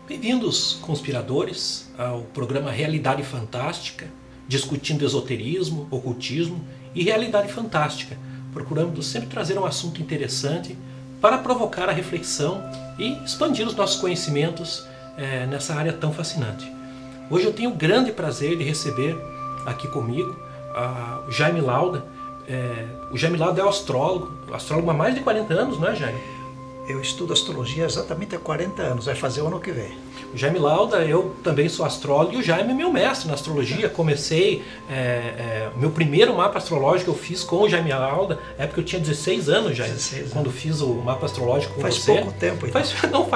Bem-vindos, conspiradores, ao programa Realidade Fantástica, discutindo esoterismo, ocultismo e realidade fantástica, procurando sempre trazer um assunto interessante para provocar a reflexão e expandir os nossos conhecimentos nessa área tão fascinante. Hoje eu tenho o grande prazer de receber aqui comigo o Jaime Lauda. O Jaime Lauda é astrólogo há mais de 40 anos, não é, Jaime? Eu estudo astrologia exatamente há 40 anos, vai fazer o ano que vem. O Jaime Lauda, eu também sou astrólogo e o Jaime é meu mestre na astrologia. Comecei, o meu primeiro mapa astrológico eu fiz com o Jaime Lauda, época eu tinha 16 anos, Jaime, 16 quando fiz o mapa astrológico com você. Faz pouco tempo. Então.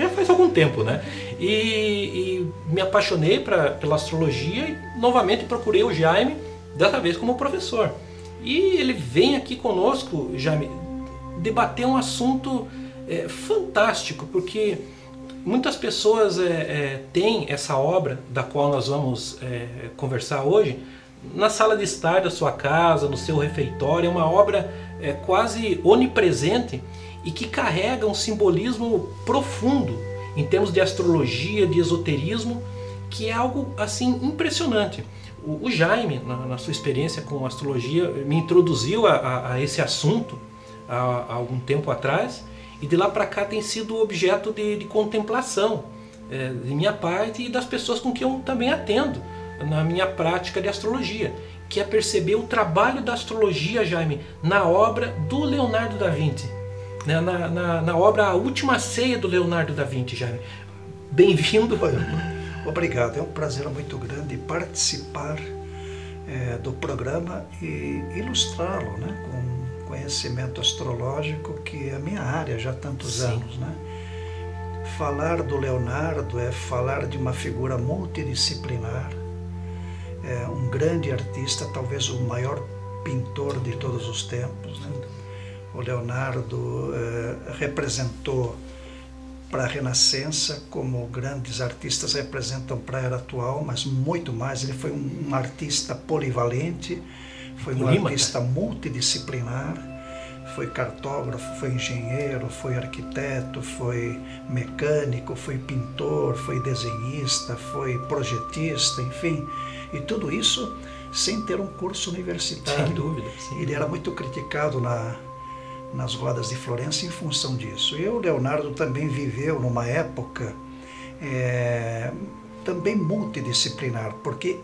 Faz algum tempo, né? E me apaixonei pela astrologia e novamente procurei o Jaime, dessa vez como professor. E ele vem aqui conosco, Jaime, debater um assunto fantástico, porque muitas pessoas têm essa obra da qual nós vamos conversar hoje na sala de estar da sua casa, no seu refeitório. É uma obra quase onipresente e que carrega um simbolismo profundo em termos de astrologia, de esoterismo, que é algo assim impressionante. O Jaime, na sua experiência com astrologia, me introduziu a esse assunto há algum tempo atrás. E de lá para cá tem sido objeto de contemplação de minha parte e das pessoas com que eu também atendo na minha prática de astrologia, que é perceber o trabalho da astrologia, Jaime, na obra do Leonardo da Vinci, né? na obra A Última Ceia do Leonardo da Vinci, Jaime. Bem-vindo. Obrigado, é um prazer muito grande participar do programa e ilustrá-lo, né, com conhecimento astrológico, que é a minha área já há tantos anos, né? Falar do Leonardo é falar de uma figura multidisciplinar, um grande artista, talvez o maior pintor de todos os tempos, né? O Leonardo representou para a Renascença, como grandes artistas representam para a era atual, mas muito mais. Ele foi um artista polivalente, foi um artista multidisciplinar, foi cartógrafo, foi engenheiro, foi arquiteto, foi mecânico, foi pintor, foi desenhista, foi projetista, enfim. E tudo isso sem ter um curso universitário. Sem dúvida. Ele era muito criticado nas rodas de Florença em função disso. E o Leonardo também viveu numa época também multidisciplinar, porque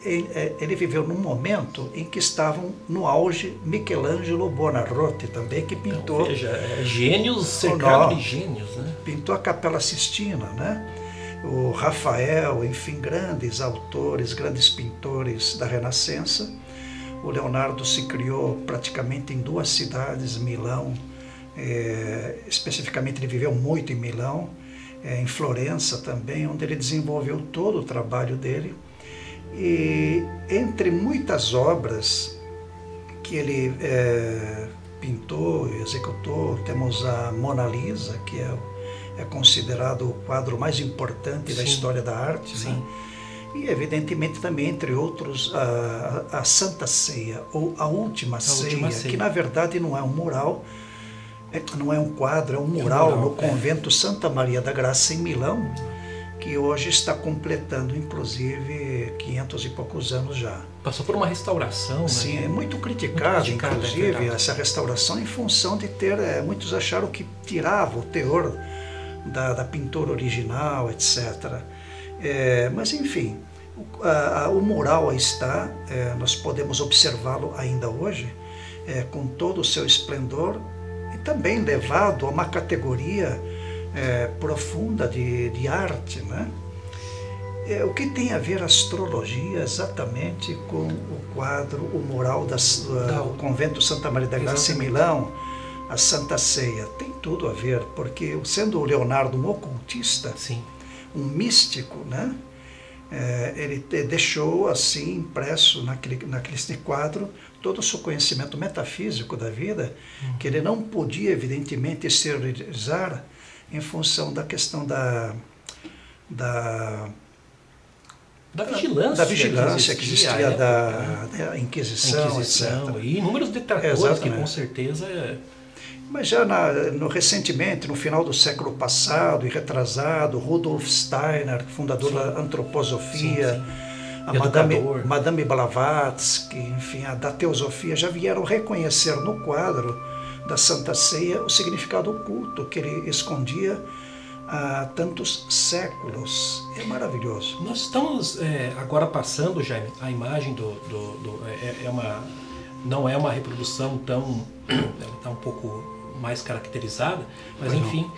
ele viveu num momento em que estavam no auge Michelangelo Buonarroti também, que pintou... Veja, gênios cercados de gênios, né? Pintou a Capela Sistina, né? O Rafael, enfim, grandes autores, grandes pintores da Renascença. O Leonardo se criou praticamente em duas cidades, Milão, especificamente ele viveu muito em Milão, em Florença também, onde ele desenvolveu todo o trabalho dele. E entre muitas obras que ele pintou e executou, temos a Mona Lisa, que é considerado o quadro mais importante da história da arte, né? E evidentemente também, entre outros, a Santa Ceia, ou a Última Ceia, que na verdade não é um mural, não é um quadro, é um mural no convento Santa Maria da Graça em Milão, que hoje está completando inclusive 500 e poucos anos já. Passou por uma restauração, sim, né? É muito criticado inclusive essa restauração, em função de ter, muitos acharam que tirava o teor da pintura original, etc. Mas enfim, o mural aí está, nós podemos observá-lo ainda hoje, com todo o seu esplendor, e também levado a uma categoria profunda de arte, né? O que tem a ver a astrologia exatamente com o quadro, o mural do convento Santa Maria da Graça em Milão, a Santa Ceia? Tem tudo a ver, porque sendo o Leonardo um ocultista, um místico, né? Ele deixou assim impresso naquele quadro todo o seu conhecimento metafísico da vida, que ele não podia evidentemente exteriorizar em função da questão da vigilância que existia da Inquisição, etc. E inúmeros detratores que com certeza... Mas já recentemente, no final do século passado e retrasado, Rudolf Steiner, fundador da antroposofia, a Madame Blavatsky, enfim, da teosofia, já vieram reconhecer no quadro da Santa Ceia o significado oculto que ele escondia há tantos séculos. É maravilhoso. Nós estamos agora passando, Jaime, a imagem não é uma reprodução tão... ela está um pouco mais caracterizada, mas enfim,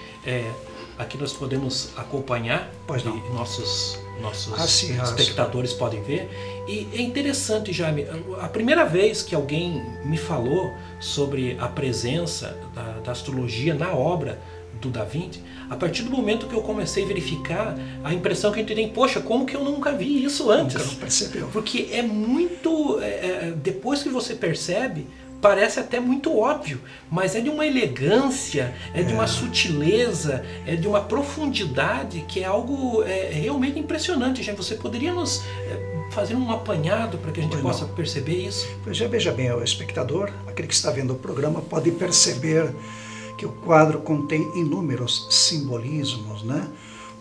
aqui nós podemos acompanhar, e nossos espectadores podem ver. E é interessante, Jaime, a primeira vez que alguém me falou sobre a presença da astrologia na obra do Da Vinci, a partir do momento que eu comecei a verificar, a impressão que a gente tem, poxa, como que eu nunca vi isso antes? Nunca não percebeu. Porque é muito... depois que você percebe, parece até muito óbvio, mas é de uma elegância, é de uma sutileza, é de uma profundidade que é algo realmente impressionante. Já você poderia nos fazer um apanhado para que a gente possa perceber isso? Já veja bem, o espectador, aquele que está vendo o programa, pode perceber que o quadro contém inúmeros simbolismos, né?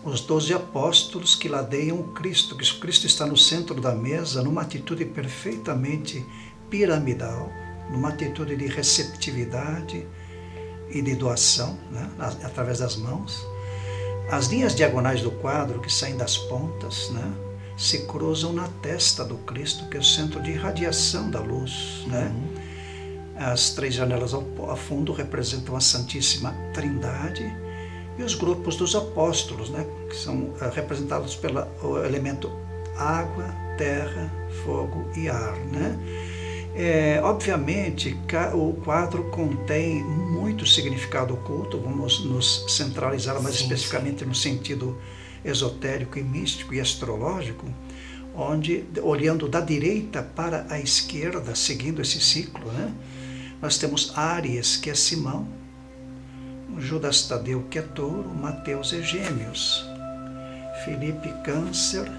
Os 12 apóstolos que ladeiam o Cristo, que o Cristo está no centro da mesa, numa atitude perfeitamente piramidal, numa atitude de receptividade e de doação, né, através das mãos. As linhas diagonais do quadro, que saem das pontas, né, se cruzam na testa do Cristo, que é o centro de irradiação da luz. Né? As 3 janelas ao fundo representam a Santíssima Trindade e os grupos dos apóstolos, né, que são representados pelo elemento água, terra, fogo e ar. Né? Obviamente, o quadro contém muito significado oculto, vamos nos centralizar mais especificamente no sentido esotérico e místico e astrológico, onde, olhando da direita para a esquerda, seguindo esse ciclo, né, nós temos Áries, que é Simão, Judas Tadeu, que é Touro, Mateus é Gêmeos, Felipe Câncer,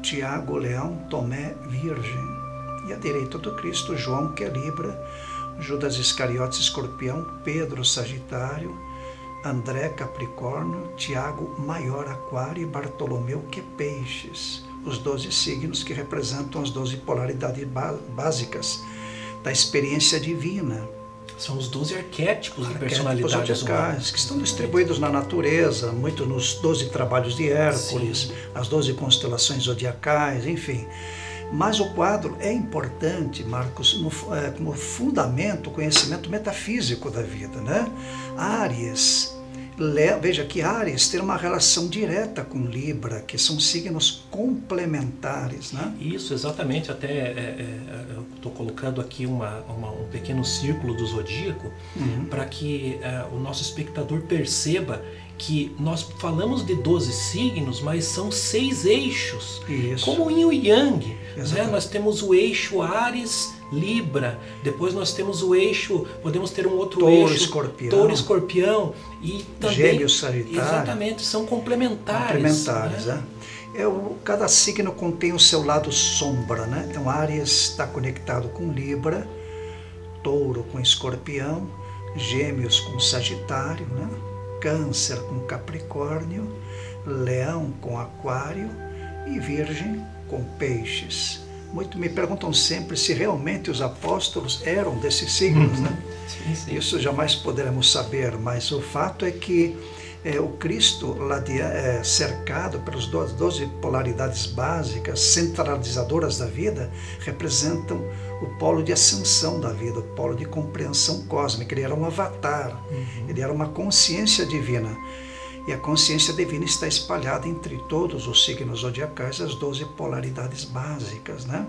Tiago Leão, Tomé Virgem. E à direita do Cristo, João, que é Libra, Judas Iscariotes, Escorpião, Pedro, Sagitário, André, Capricórnio, Tiago, Maior, Aquário e Bartolomeu, que é Peixes. Os 12 signos que representam as 12 polaridades básicas da experiência divina. São os 12 arquétipos de personalidades humanas, que estão distribuídos na natureza, muito nos 12 trabalhos de Hércules, as 12 constelações zodiacais, enfim. Mas o quadro é importante, Marcos, como fundamento, conhecimento metafísico da vida, né? Áries, veja que Áries tem uma relação direta com Libra, que são signos complementares, né? Isso, exatamente. Até eu estou colocando aqui um pequeno círculo do zodíaco para que o nosso espectador perceba que nós falamos de 12 signos, mas são 6 eixos. Isso. Como o Yin e o Yang. Né? Nós temos o eixo Áries, Libra, depois nós temos o eixo, podemos ter um outro eixo, Touro, Escorpião, e também Gêmeos, Sagitário. Exatamente, são complementares. Né? Cada signo contém o seu lado sombra, né? Então Áries está conectado com Libra, Touro com Escorpião, Gêmeos com Sagitário, né? Câncer com Capricórnio, Leão com Aquário e Virgem com Peixes. Me perguntam sempre se realmente os apóstolos eram desses signos, né? Sim. Isso jamais poderemos saber, mas o fato é que o Cristo, cercado pelas 12 polaridades básicas, centralizadoras da vida, representam o polo de ascensão da vida, o polo de compreensão cósmica. Ele era um avatar, ele era uma consciência divina. E a consciência divina está espalhada entre todos os signos zodiacais, as 12 polaridades básicas, né?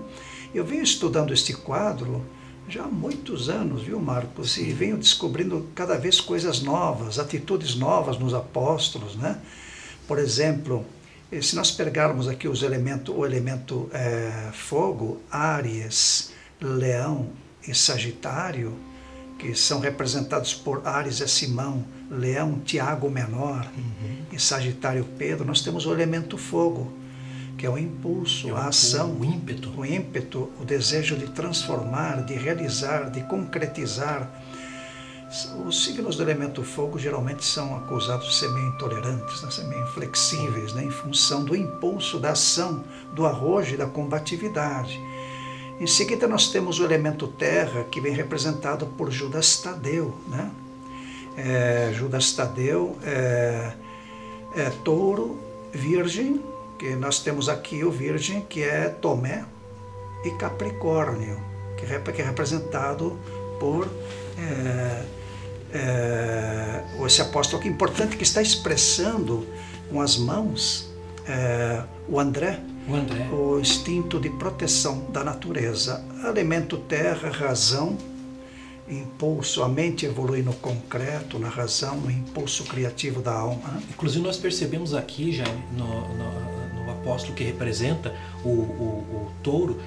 Eu venho estudando este quadro já há muitos anos, viu, Marcos? E venho descobrindo cada vez coisas novas, atitudes novas nos apóstolos, né? Por exemplo, se nós pegarmos aqui o elemento fogo, Áries, Leão e Sagitário, que são representados por Áries é Simão, Leão, Tiago Menor e Sagitário Pedro, nós temos o elemento fogo, que é o impulso, a ação, o ímpeto, o desejo de transformar, de realizar, de concretizar. Os signos do elemento fogo geralmente são acusados de ser meio intolerantes, né? Ser meio inflexíveis, né? Em função do impulso da ação, do arrojo e da combatividade. Em seguida nós temos o elemento terra, que vem representado por Judas Tadeu, né? Judas Tadeu é touro, virgem, que nós temos aqui o virgem, que é Tomé, e Capricórnio, que é representado por esse apóstolo aqui, importante, que está expressando com as mãos o André, o instinto de proteção da natureza. Elemento terra, razão, impulso, a mente evolui no concreto, na razão, no impulso criativo da alma. Né? Inclusive nós percebemos aqui, Jaime, no apóstolo que representa o touro,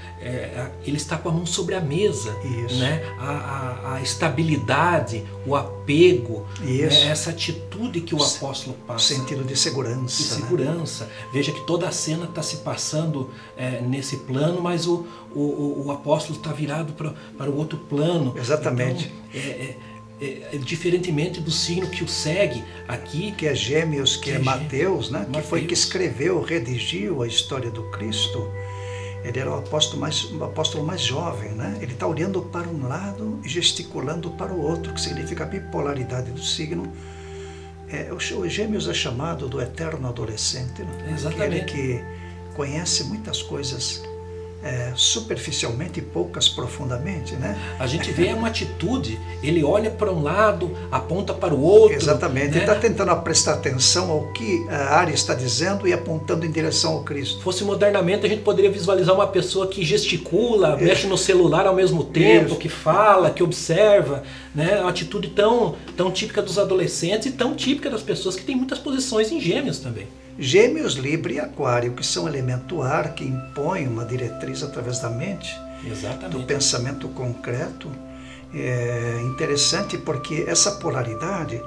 ele está com a mão sobre a mesa. Isso. Né? A estabilidade, o apego, essa atitude que o apóstolo passa. Sentido de segurança. De segurança. Né? Veja que toda a cena está se passando nesse plano, mas o apóstolo está virado para o outro plano. Exatamente. Então, diferentemente do signo que o segue aqui, que é Gêmeos, que é Mateus, né? Que foi que escreveu, redigiu a história do Cristo. Ele era o apóstolo mais jovem, né? Ele está olhando para um lado e gesticulando para o outro, que significa a bipolaridade do signo. O Gêmeos é chamado do eterno adolescente, né? Exatamente. Aquele que conhece muitas coisas superficialmente e poucas profundamente, né? A gente vê uma atitude, ele olha para um lado, aponta para o outro. Exatamente, né? Ele está tentando prestar atenção ao que a área está dizendo e apontando em direção ao Cristo. Fosse modernamente, a gente poderia visualizar uma pessoa que gesticula, mexe no celular ao mesmo tempo, que fala, que observa, né? Uma atitude tão típica dos adolescentes e tão típica das pessoas que têm muitas posições em Gêmeos também. Gêmeos, Libra e Aquário, que são elemento ar, que impõem uma diretriz através da mente, exatamente, do pensamento concreto. É interessante porque essa polaridade,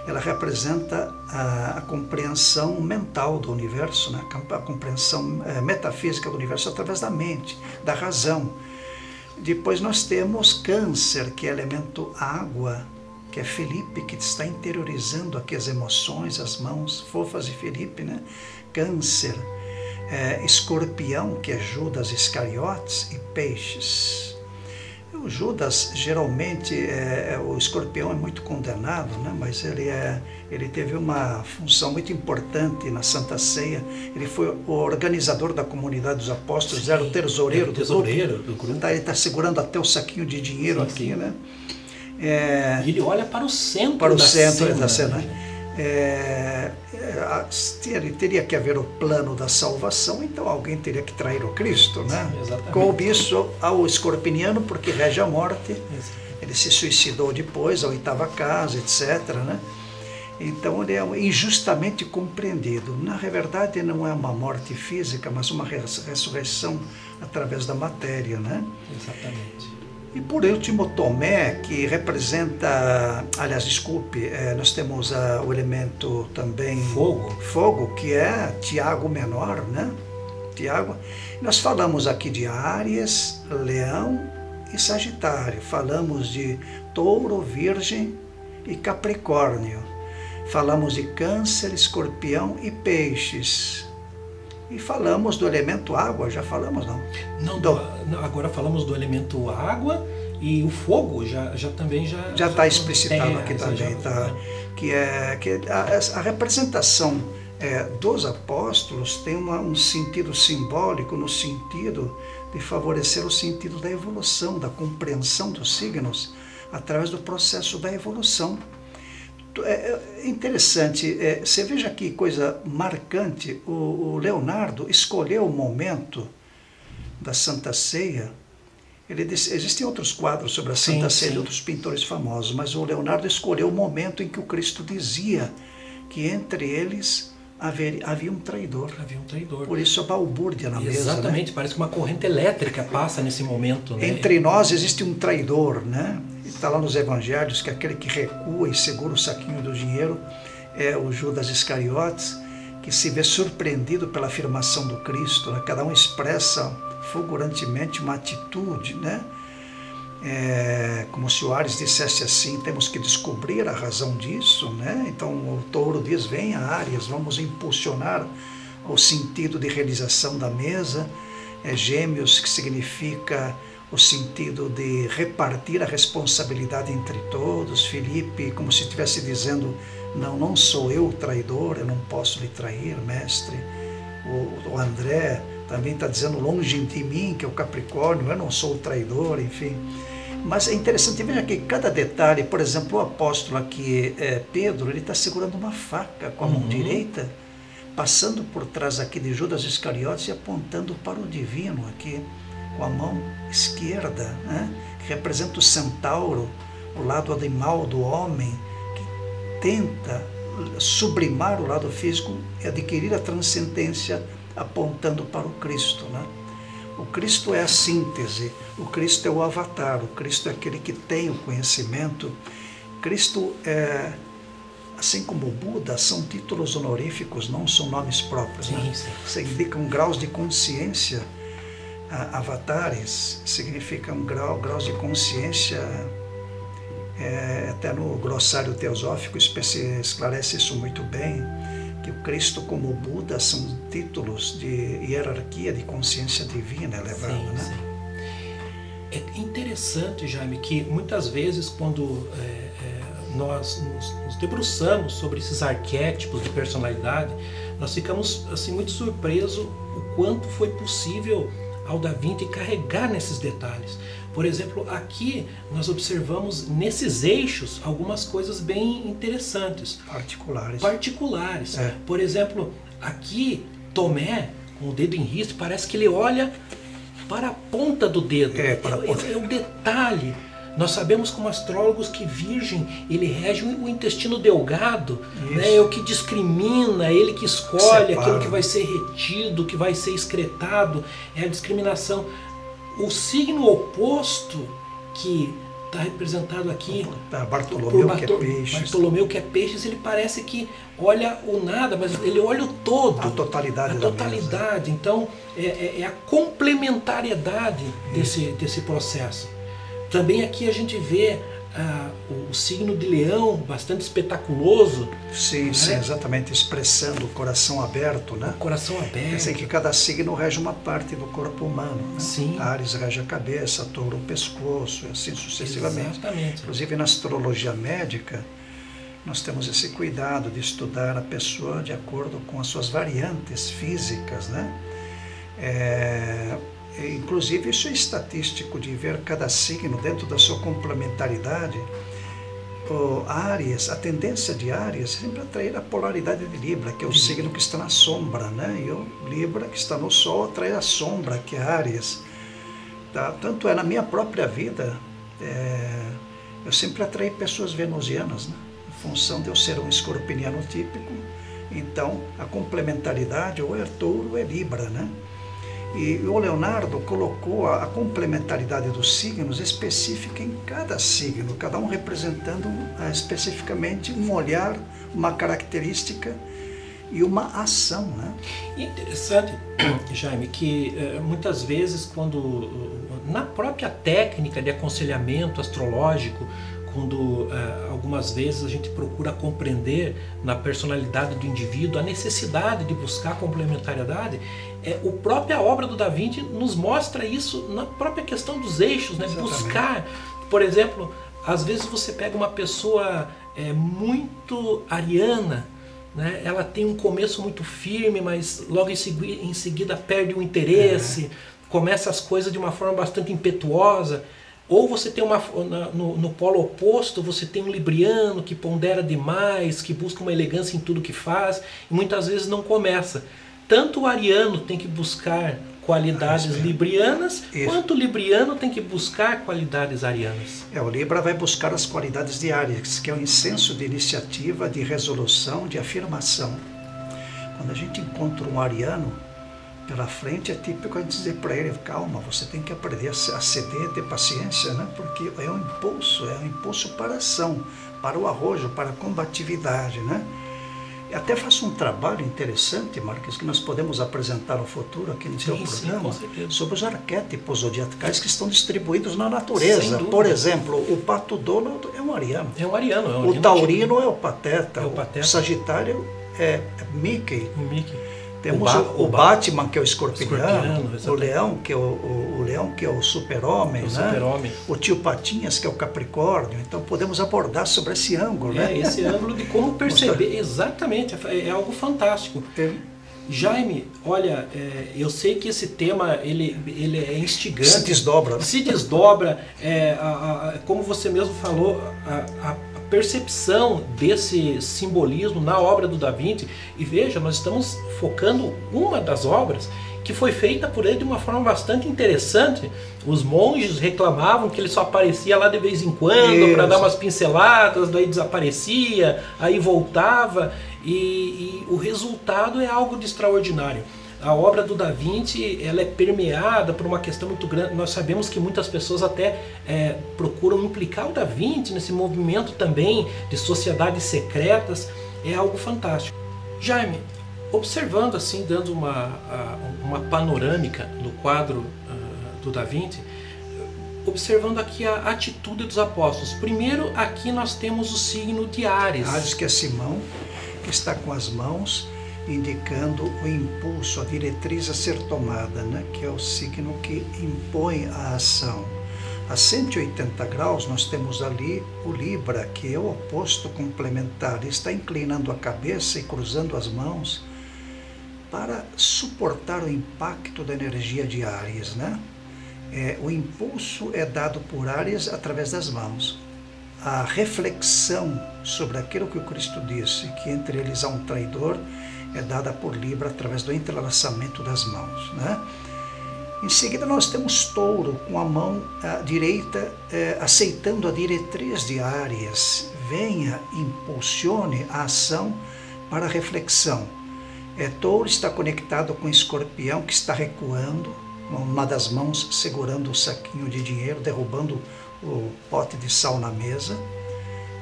ela representa a compreensão mental do universo, né? A compreensão metafísica do universo através da mente, da razão. Depois nós temos Câncer, que é elemento água, que é Felipe, que está interiorizando aqui as emoções, as mãos fofas de Felipe, né? Câncer, Escorpião, que é Judas Iscariotes, e Peixes. O Judas, geralmente, o Escorpião é muito condenado, né? Mas ele teve uma função muito importante na Santa Ceia. Ele foi o organizador da comunidade dos apóstolos, era o tesoureiro do grupo. Ele está segurando até o saquinho de dinheiro aqui, né? E ele olha para o centro da cena. Teria que haver o plano da salvação, então alguém teria que trair o Cristo, né? Exatamente. Coube isso ao escorpiano, porque rege a morte. Ele se suicidou depois, a 8ª casa, etc., né? Então ele é injustamente compreendido. Na verdade não é uma morte física, mas uma ressurreição através da matéria, né? Exatamente. E por último, Tomé, que representa, nós temos o elemento também fogo, que é Tiago menor, né? Tiago. Nós falamos aqui de Áries, Leão e Sagitário. Falamos de Touro, Virgem e Capricórnio. Falamos de Câncer, Escorpião e Peixes. E falamos do elemento água, já falamos, não? Não, agora falamos do elemento água e o fogo já está explicitado aqui também, tá? Que a representação dos apóstolos tem um sentido simbólico, no sentido de favorecer o sentido da evolução, da compreensão dos signos através do processo da evolução. É interessante, você veja que coisa marcante, o Leonardo escolheu o momento da Santa Ceia. Existem outros quadros sobre a Santa Ceia de outros pintores famosos, mas o Leonardo escolheu o momento em que o Cristo dizia que entre eles havia um traidor. Havia um traidor. Por isso a balbúrdia na mesa. Exatamente, né? Parece que uma corrente elétrica passa nesse momento. Né? Entre nós existe um traidor, né? Está lá nos evangelhos que aquele que recua e segura o saquinho do dinheiro é o Judas Iscariotes, que se vê surpreendido pela afirmação do Cristo, né? Cada um expressa fulgurantemente uma atitude, né? como se o Áries dissesse assim, temos que descobrir a razão disso, né? Então o touro diz, venha Áries, vamos impulsionar o sentido de realização da mesa. Gêmeos, que significa o sentido de repartir a responsabilidade entre todos. Felipe, como se estivesse dizendo, não sou eu o traidor, eu não posso lhe trair, mestre. O André também está dizendo, longe de mim, que é o Capricórnio, eu não sou o traidor, enfim. Mas é interessante ver aqui cada detalhe. Por exemplo, o apóstolo aqui, Pedro, ele está segurando uma faca com a mão direita, passando por trás aqui de Judas Iscariotes e apontando para o divino aqui, com a mão esquerda, né? Que representa o centauro, o lado animal do homem, que tenta sublimar o lado físico e adquirir a transcendência apontando para o Cristo, né? O Cristo é a síntese, o Cristo é o avatar, o Cristo é aquele que tem o conhecimento. Cristo é, assim como o Buda, são títulos honoríficos, não são nomes próprios, né? Você indicam graus de consciência. Avatares significam graus de consciência, até no glossário teosófico esclarece isso muito bem, que o Cristo como o Buda são títulos de hierarquia de consciência divina elevada, né? É interessante, Jaime, que muitas vezes quando nós nos debruçamos sobre esses arquétipos de personalidade, nós ficamos assim, muito surpresos o quanto foi possível ao Da Vinci carregar nesses detalhes. Por exemplo, aqui nós observamos nesses eixos algumas coisas bem interessantes. Particulares. Por exemplo, aqui Tomé, com o dedo em risco, parece que ele olha para a ponta do dedo. É um detalhe. Nós sabemos como astrólogos que Virgem, ele rege o intestino delgado, né? É o que discrimina, ele que escolhe aquilo que vai ser retido, que vai ser excretado, é a discriminação. O signo oposto, que está representado aqui, Bartolomeu, que é Peixes. Bartolomeu, que é Peixes, ele parece que olha o nada, mas ele olha o todo. A totalidade. Então, é a complementariedade desse processo. Também aqui a gente vê o signo de Leão, bastante espetaculoso. Sim, exatamente, expressando o coração aberto, né? O coração aberto. Quer dizer que cada signo rege uma parte do corpo humano, né? Sim. Áries rege a cabeça, Touro o pescoço, e assim sucessivamente. Exatamente. Inclusive na astrologia médica, nós temos esse cuidado de estudar a pessoa de acordo com as suas variantes físicas, né? Inclusive isso é estatístico, de ver cada signo dentro da sua complementaridade. O Áries, a tendência de Áries é sempre atrair a polaridade de Libra, que é o signo que está na sombra, né? E o Libra, que está no Sol, atrai a sombra, que é Áries. Tá? Tanto é na minha própria vida, eu sempre atraí pessoas venusianas, né? Em função de eu ser um escorpiniano típico. Então, a complementaridade ou é Touro ou é Libra, né? E o Leonardo colocou a complementaridade dos signos específica em cada signo, cada um representando especificamente um olhar, uma característica e uma ação, né? E é interessante, Jaime, que muitas vezes quando na própria técnica de aconselhamento astrológico, quando algumas vezes a gente procura compreender na personalidade do indivíduo a necessidade de buscar complementariedade, a própria obra do Da Vinci nos mostra isso na própria questão dos eixos, né? Buscar, por exemplo, às vezes você pega uma pessoa muito ariana, né? Ela tem um começo muito firme, mas logo em seguida perde o interesse, começa as coisas de uma forma bastante impetuosa. Ou você tem no polo oposto, você tem um libriano que pondera demais, que busca uma elegância em tudo que faz, e muitas vezes não começa. Tanto o ariano tem que buscar qualidades librianas, quanto o libriano tem que buscar qualidades arianas. O Libra vai buscar as qualidades de Áries, que é o senso de iniciativa, de resolução, de afirmação. Quando a gente encontra um ariano pela frente, é típico a gente dizer para ele, calma, você tem que aprender a ceder, ter paciência, né? Porque é um impulso para a ação, para o arrojo, para a combatividade, né? Até faço um trabalho interessante, Marques, que nós podemos apresentar no futuro aqui no seu programa, sobre os arquétipos zodiacais que estão distribuídos na natureza. Por exemplo, o Pato Donald é um ariano. É um ariano. O Taurino é o Pateta. O Sagitário é Mickey. O Mickey. Temos o Batman, que é o Escorpiano, o Leão, que é o Super-Homem, né? O Tio Patinhas, que é o Capricórnio. Então podemos abordar sobre esse ângulo, né? Esse ângulo de como perceber, exatamente, é algo fantástico. Jaime, olha, eu sei que esse tema ele é instigante. Se desdobra. Né? Se desdobra, como você mesmo falou, a percepção desse simbolismo na obra do Da Vinci. E veja, nós estamos focando uma das obras que foi feita por ele de uma forma bastante interessante. Os monges reclamavam que ele só aparecia lá de vez em quando para dar umas pinceladas, daí desaparecia, aí voltava, e o resultado é algo de extraordinário. A obra do Da Vinci, ela é permeada por uma questão muito grande. Nós sabemos que muitas pessoas até procuram implicar o Da Vinci nesse movimento também de sociedades secretas. É algo fantástico. Jaime, observando assim, dando uma panorâmica do quadro do Da Vinci, observando aqui a atitude dos apóstolos. Primeiro, aqui nós temos o signo de Áries. Áries, que é Simão, que está com as mãos indicando o impulso, a diretriz a ser tomada, né? Que é o signo que impõe a ação. A 180 graus nós temos ali o Libra, que é o oposto complementar. Ele está inclinando a cabeça e cruzando as mãos para suportar o impacto da energia de Áries, né? O impulso é dado por Áries através das mãos. A reflexão sobre aquilo que o Cristo disse, que entre eles há um traidor, é dada por Libra através do entrelaçamento das mãos, né? Em seguida nós temos Touro, com a mão direita aceitando a diretriz de Áries. Venha, impulsione a ação para a reflexão. Touro está conectado com Escorpião, que está recuando, uma das mãos segurando o saquinho de dinheiro, derrubando o pote de sal na mesa.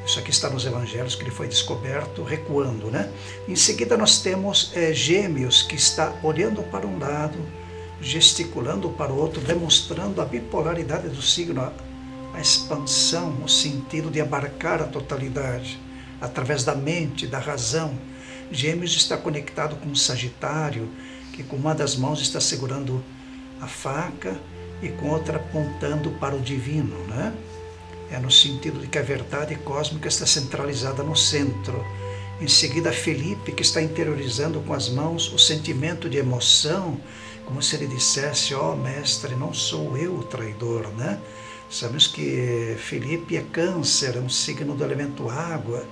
Isso aqui está nos evangelhos, que ele foi descoberto, recuando, né? Em seguida nós temos Gêmeos, que está olhando para um lado, gesticulando para o outro, demonstrando a bipolaridade do signo, a expansão, o sentido de abarcar a totalidade, através da mente, da razão. Gêmeos está conectado com o Sagitário, que com uma das mãos está segurando a faca e com outra apontando para o divino, né? No sentido de que a verdade cósmica está centralizada no centro. Em seguida, Felipe, que está interiorizando com as mãos o sentimento de emoção, como se ele dissesse: ó mestre, não sou eu o traidor, né? Sabemos que Felipe é Câncer, é um signo do elemento água.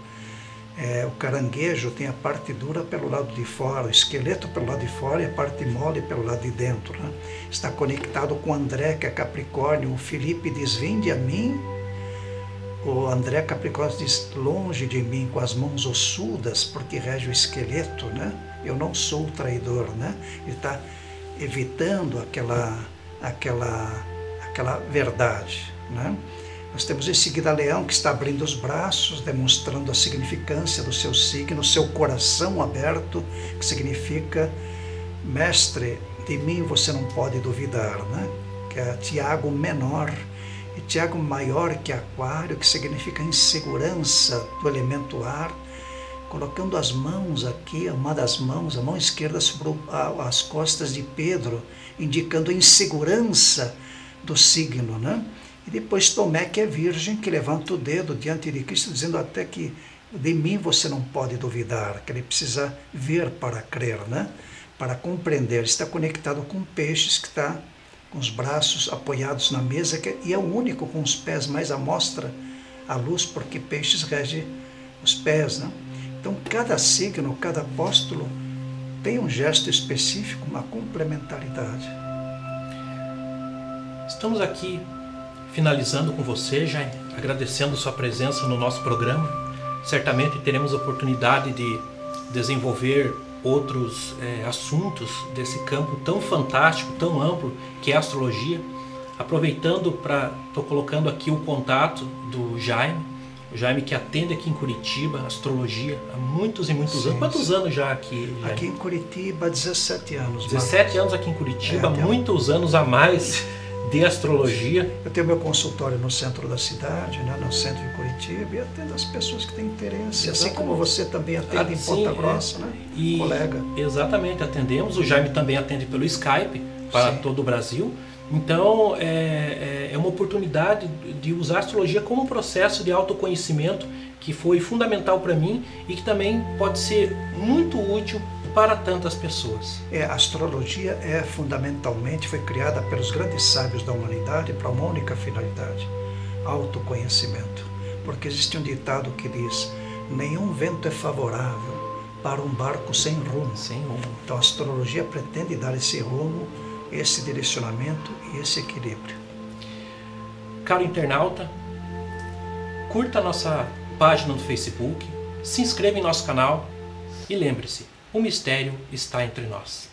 O caranguejo tem a parte dura pelo lado de fora, o esqueleto pelo lado de fora e a parte mole pelo lado de dentro, né? Está conectado com André, que é Capricórnio. O Felipe diz: vinde a mim. O André Capricórnio diz: longe de mim, com as mãos ossudas, porque rege o esqueleto, né? Eu não sou o traidor, né? Ele está evitando aquela verdade, né? Nós temos em seguida Leão, que está abrindo os braços, demonstrando a significância do seu signo, seu coração aberto, que significa: mestre, de mim você não pode duvidar, né? Que é Tiago menor. E Tiago maior, que é Aquário, que significa insegurança do elemento ar, colocando as mãos aqui, uma das mãos, a mão esquerda sobre as costas de Pedro, indicando a insegurança do signo, né? E depois Tomé, que é virgem, que levanta o dedo diante de Cristo, dizendo até que de mim você não pode duvidar, que ele precisa ver para crer, né? Para compreender. Está conectado com Peixes, que está com os braços apoiados na mesa, e é o único com os pés mais à mostra à luz, porque Peixes rege os pés, né? Então, cada signo, cada apóstolo tem um gesto específico, uma complementaridade. Estamos aqui finalizando com você, Jaime, agradecendo sua presença no nosso programa. Certamente teremos oportunidade de desenvolver outros assuntos desse campo tão fantástico, tão amplo, que é a astrologia. Aproveitando estou colocando aqui o contato do Jaime. Jaime, que atende aqui em Curitiba, astrologia, há muitos e muitos anos. Quantos anos já aqui, Jaime? Aqui em Curitiba, 17 anos. 17 anos aqui em Curitiba, muitos anos a mais de astrologia. Eu tenho meu consultório no centro da cidade, né, no centro de Curitiba, e atendo as pessoas que têm interesse. Exatamente. Assim como você também atende em Ponta Grossa, né? Colega. Exatamente, atendemos. O Jaime também atende pelo Skype para todo o Brasil. Então, é uma oportunidade de usar a astrologia como um processo de autoconhecimento que foi fundamental para mim e que também pode ser muito útil para tantas pessoas. A astrologia fundamentalmente foi criada pelos grandes sábios da humanidade para uma única finalidade: autoconhecimento. Porque existe um ditado que diz: nenhum vento é favorável para um barco sem rumo. Sem rumo. Então a astrologia pretende dar esse rumo, esse direcionamento e esse equilíbrio. Caro internauta, curta a nossa página no Facebook, se inscreva em nosso canal e lembre-se, o mistério está entre nós.